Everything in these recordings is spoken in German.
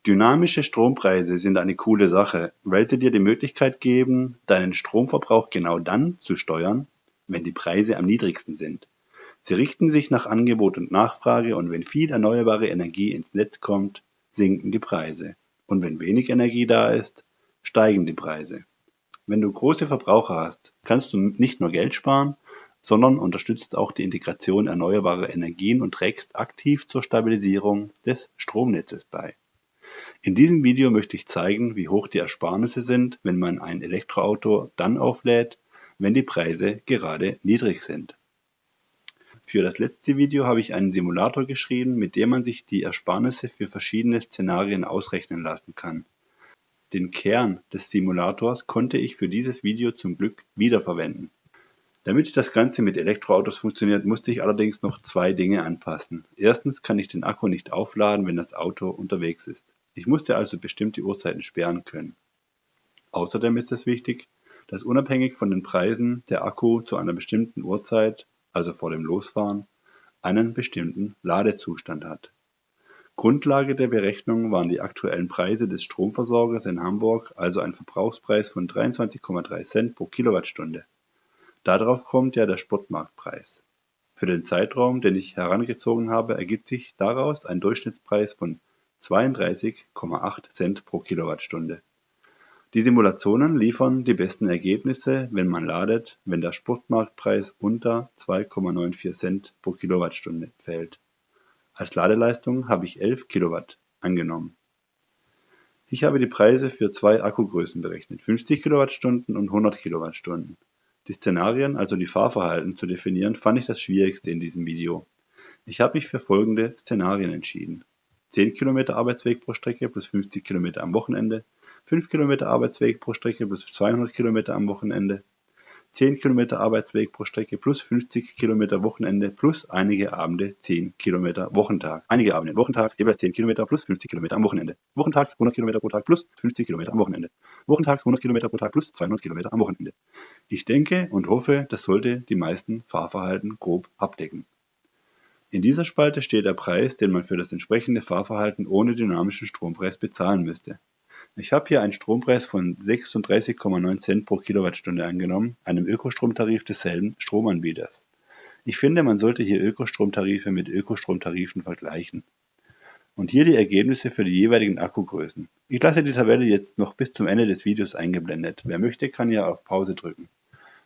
Dynamische Strompreise sind eine coole Sache, weil sie dir die Möglichkeit geben, deinen Stromverbrauch genau dann zu steuern, wenn die Preise am niedrigsten sind. Sie richten sich nach Angebot und Nachfrage, und wenn viel erneuerbare Energie ins Netz kommt, sinken die Preise. Und wenn wenig Energie da ist, steigen die Preise. Wenn du große Verbraucher hast, kannst du nicht nur Geld sparen, sondern unterstützt auch die Integration erneuerbarer Energien und trägst aktiv zur Stabilisierung des Stromnetzes bei. In diesem Video möchte ich zeigen, wie hoch die Ersparnisse sind, wenn man ein Elektroauto dann auflädt, wenn die Preise gerade niedrig sind. Für das letzte Video habe ich einen Simulator geschrieben, mit dem man sich die Ersparnisse für verschiedene Szenarien ausrechnen lassen kann. Den Kern des Simulators konnte ich für dieses Video zum Glück wiederverwenden. Damit das Ganze mit Elektroautos funktioniert, musste ich allerdings noch zwei Dinge anpassen. Erstens kann ich den Akku nicht aufladen, wenn das Auto unterwegs ist. Ich musste also bestimmte Uhrzeiten sperren können. Außerdem ist es wichtig, dass unabhängig von den Preisen der Akku zu einer bestimmten Uhrzeit, also vor dem Losfahren, einen bestimmten Ladezustand hat. Grundlage der Berechnung waren die aktuellen Preise des Stromversorgers in Hamburg, also ein Verbrauchspreis von 23,3 Cent pro Kilowattstunde. Darauf kommt ja der Spotmarktpreis. Für den Zeitraum, den ich herangezogen habe, ergibt sich daraus ein Durchschnittspreis von 32,8 Cent pro Kilowattstunde. Die Simulationen liefern die besten Ergebnisse, wenn man ladet, wenn der Spotmarktpreis unter 2,94 Cent pro Kilowattstunde fällt. Als Ladeleistung habe ich 11 Kilowatt angenommen. Ich habe die Preise für zwei Akkugrößen berechnet, 50 Kilowattstunden und 100 Kilowattstunden. Die Szenarien, also die Fahrverhalten zu definieren, fand ich das Schwierigste in diesem Video. Ich habe mich für folgende Szenarien entschieden: 10 Kilometer Arbeitsweg pro Strecke plus 50 Kilometer am Wochenende, 5 Kilometer Arbeitsweg pro Strecke plus 200 Kilometer am Wochenende, 10 Kilometer Arbeitsweg pro Strecke plus 50 Kilometer Wochenende plus einige Abende 10 Kilometer Wochentag. Einige Abende wochentags jeweils 10 Kilometer plus 50 Kilometer am Wochenende. Wochentags 100 Kilometer pro Tag plus 50 Kilometer am Wochenende. Wochentags 100 Kilometer pro Tag plus 200 Kilometer am Wochenende. Ich denke und hoffe, das sollte die meisten Fahrverhalten grob abdecken. In dieser Spalte steht der Preis, den man für das entsprechende Fahrverhalten ohne dynamischen Strompreis bezahlen müsste. Ich habe hier einen Strompreis von 36,9 Cent pro Kilowattstunde angenommen, einem Ökostromtarif desselben Stromanbieters. Ich finde, man sollte hier Ökostromtarife mit Ökostromtarifen vergleichen. Und hier die Ergebnisse für die jeweiligen Akkugrößen. Ich lasse die Tabelle jetzt noch bis zum Ende des Videos eingeblendet. Wer möchte, kann ja auf Pause drücken.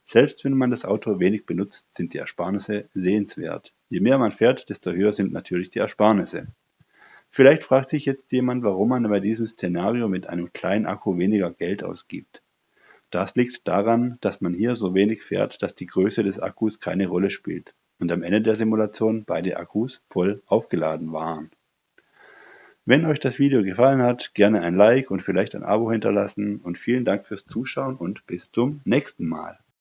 Selbst wenn man das Auto wenig benutzt, sind die Ersparnisse sehenswert. Je mehr man fährt, desto höher sind natürlich die Ersparnisse. Vielleicht fragt sich jetzt jemand, warum man bei diesem Szenario mit einem kleinen Akku weniger Geld ausgibt. Das liegt daran, dass man hier so wenig fährt, dass die Größe des Akkus keine Rolle spielt und am Ende der Simulation beide Akkus voll aufgeladen waren. Wenn euch das Video gefallen hat, gerne ein Like und vielleicht ein Abo hinterlassen, und vielen Dank fürs Zuschauen und bis zum nächsten Mal.